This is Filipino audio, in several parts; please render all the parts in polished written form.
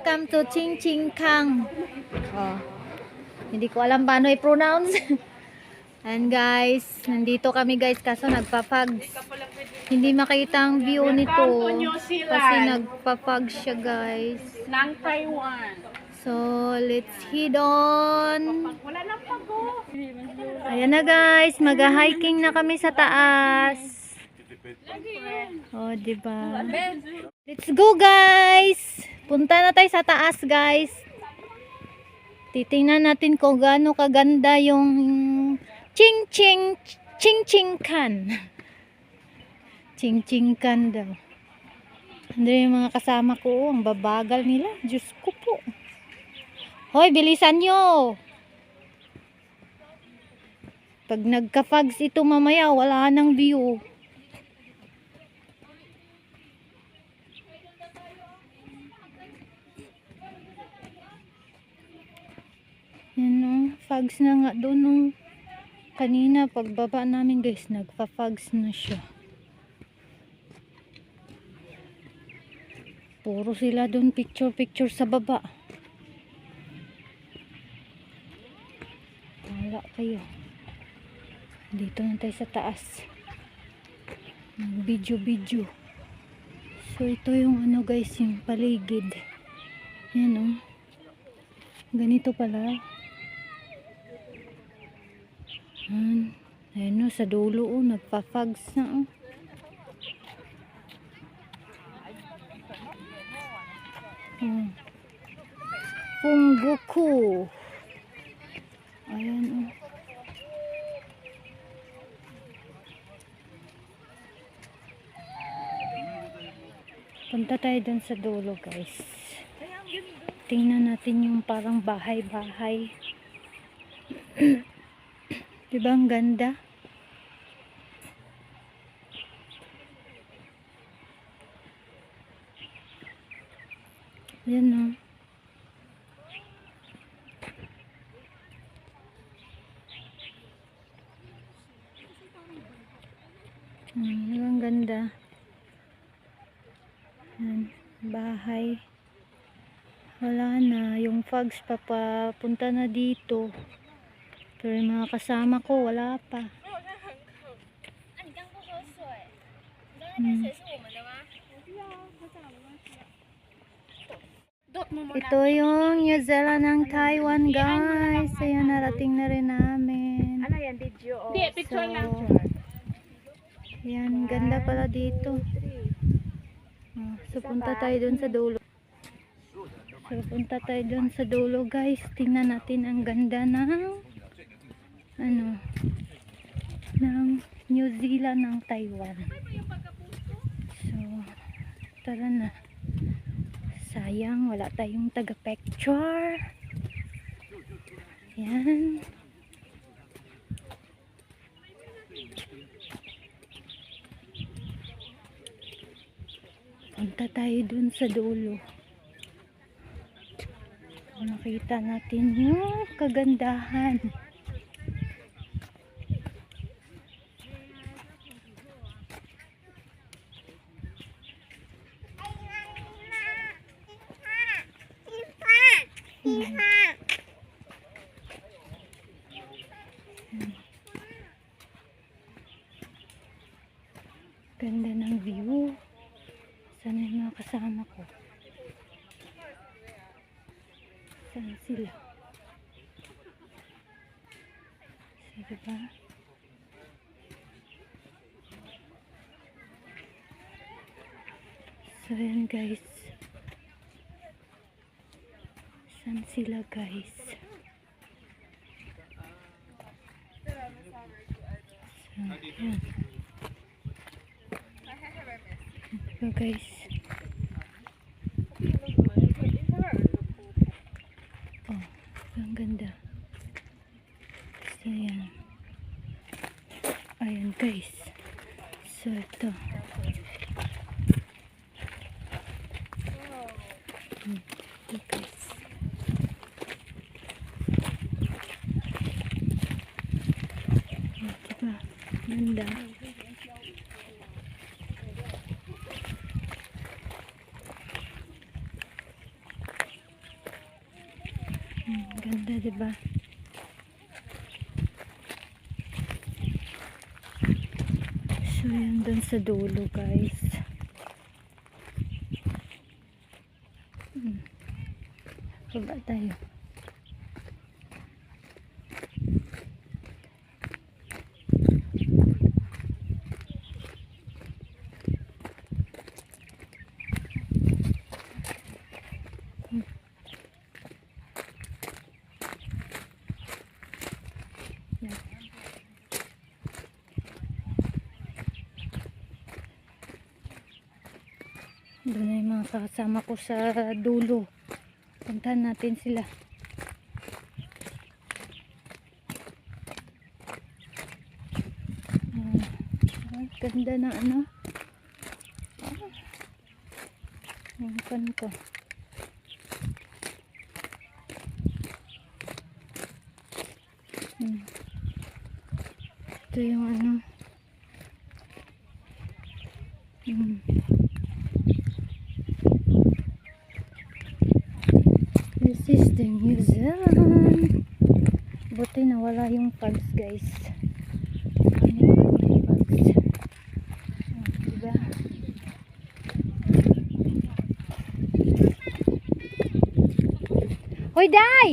Welcome to Ching Ching Kang. Oh, hindi ko alam paano i-pronounce. And guys, nandito kami guys kaso nagpa-fog. Hindi makita ang view nito kasi nagpa-fog siya guys. Ng Taiwan. So, let's head on. Wala nang pago. Ayan na guys, mag-hiking na kami sa taas. Oh, diba? Let's go guys! Punta na tayo sa taas guys. Titingnan natin kung gaano kaganda yung Ching Ching Kan. Ching Ching Kan daw. Ano yung mga kasama ko, ang babagal nila. Diyos ko po. Hoy, bilisan nyo! Pag nagka-fogs ito mamaya, wala nang view. Yan o, fogs na nga doon o. Kanina, pagbaba namin guys, nagpa-fogs na siya. Puro sila doon picture sa baba. Wala kayo. Dito na tayo sa taas. Video. So, ito yung ano guys, yung paligid. Yan o. Ganito pala. Ayan o, sa dulo o, nagpa-fogs na o. Punggoku. Ayan o. Punta tayo dun sa dulo guys. Tingnan natin yung parang bahay-bahay. Diba ang ganda? Yan o. Diba ang ganda? Yan, bahay. Wala na. Yung fogs papunta na dito. Pero yung mga kasama ko, wala pa. Ito yung New Zealand ng Taiwan, guys. Ayan, narating na rin namin. Ano yan, video? Hindi, picture lang. Yan, ganda pala dito. So, punta tayo dun sa dulo. Guys. Tingnan natin ang ganda ng ng New Zealand ng Taiwan. So, tara na. Sayang, wala tayong taga-picture. Yan. Punta tayo dun sa dulo. Makita natin yung kagandahan. Ganda ng view. Sana yung mga kasama ko? Saan sila? Sige ba? So yan guys. Saan sila guys? So yan. So guys. Oh, ang ganda. So yan. Ayan guys. So ito. Ito guys. Diba? Ganda. Diba? So, yan dun sa dulo, guys. Baba tayo. Doon na yung mga kasama ko sa dulo. Puntahan natin sila. Ganda na ano. Yung pan ko. Ito yung ano. This is the New Zealand. Buti nawala yung pugs, guys. May pugs. Diba? Hoy, Day!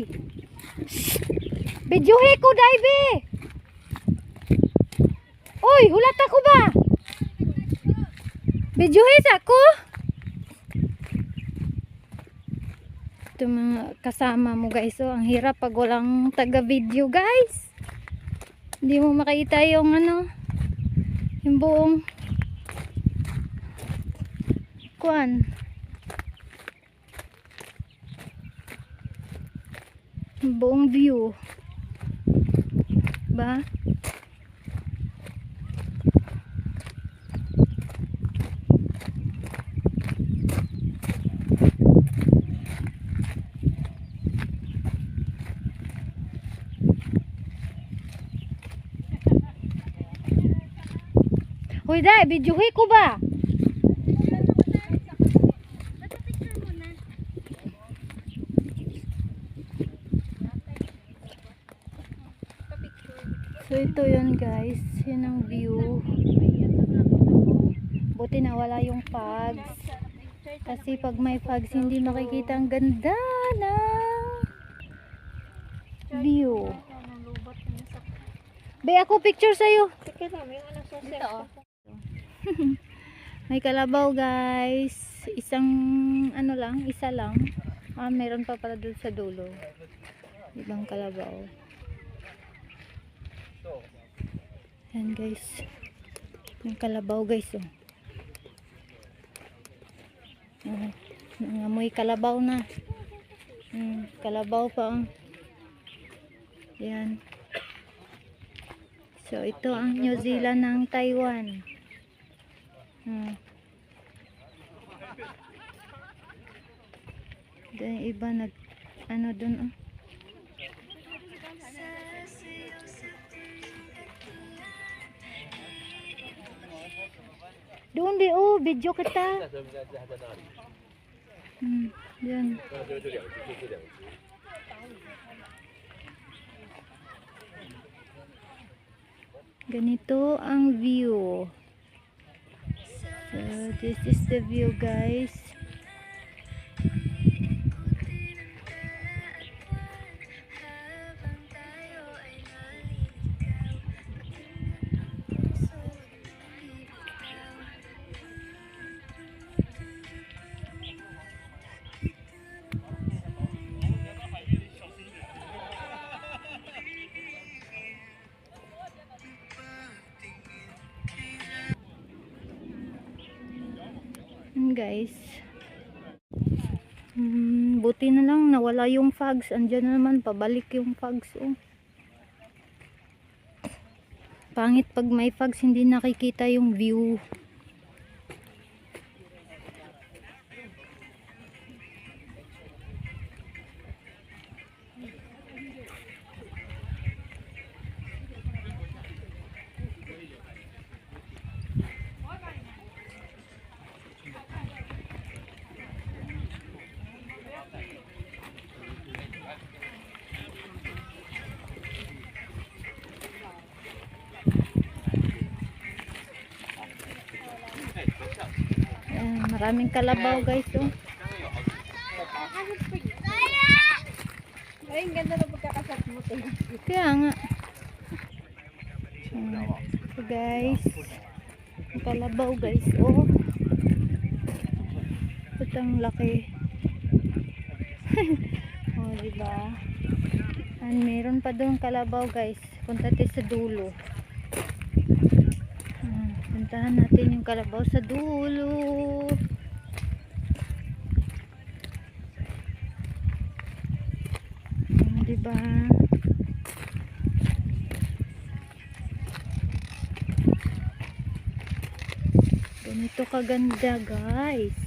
Bidyuhi ko, Day, be! Uy, hulat ako ba? Bidyuhi sa ako? Ito mga kasama mo, guys. So, ang hirap pag walang taga-video, guys. Hindi mo makita yung ano, yung buong kuan. Yung buong view. Ba? Hoy, Day, bidyuhi ko ba? So, ito yun, guys. Yun ang view. Buti na wala yung pugs. Kasi pag may pugs, hindi makikita ang ganda na view. Be, ako picture sa'yo. Dito, May kalabaw, guys. Isang ano lang, isa lang. Meron pa pala doon sa dulo. Ibang kalabaw. Yan, guys. Yung kalabaw, guys. Oh. Nangamoy kalabaw na. Kalabaw pa. Yan. So, ito ang New Zealand ng Taiwan. Doon iba nag ano doon oh. Doon di oh, video kita. Yan. Ganito ang view. So, this is the view, guys. Guys, buti na lang nawala yung fogs. Andyan na naman, pabalik yung fogs oh. Pangit pag may fogs, hindi nakikita yung view. Maraming kalabaw guys, oh. Ay, ang ganda na pagkakasat mo. Kaya nga. So guys, ang kalabaw guys, oh. Ito ang laki. Oh, diba? And meron pa doon kalabaw guys. Punta tayo sa dulo. Puntahan natin yung kalabaw sa dulo. Diba? Ganito kaganda guys.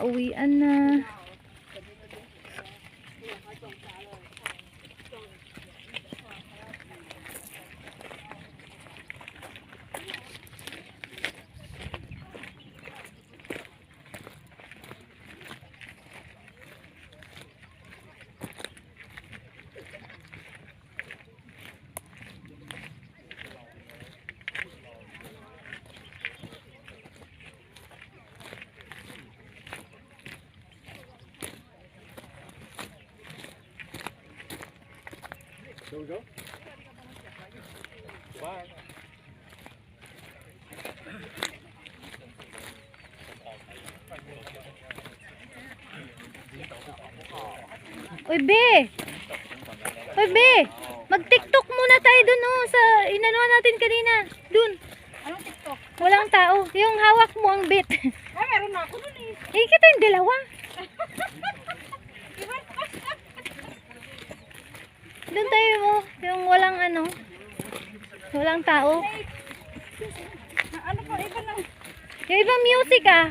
Uwian na. Here we go. Bye. Uy, be! Uy, be! Mag-tiktok muna tayo dun, oh, sa inanuhan natin kanina. Dun. Anong TikTok? Walang tao. Yung hawak mo ang bit. Ay, meron na ako dun eh. Eh, kita yung dalawa. Doon tayo mo. Yung walang ano. Walang tao. Ano pa, iba na. Yung ibang music ah.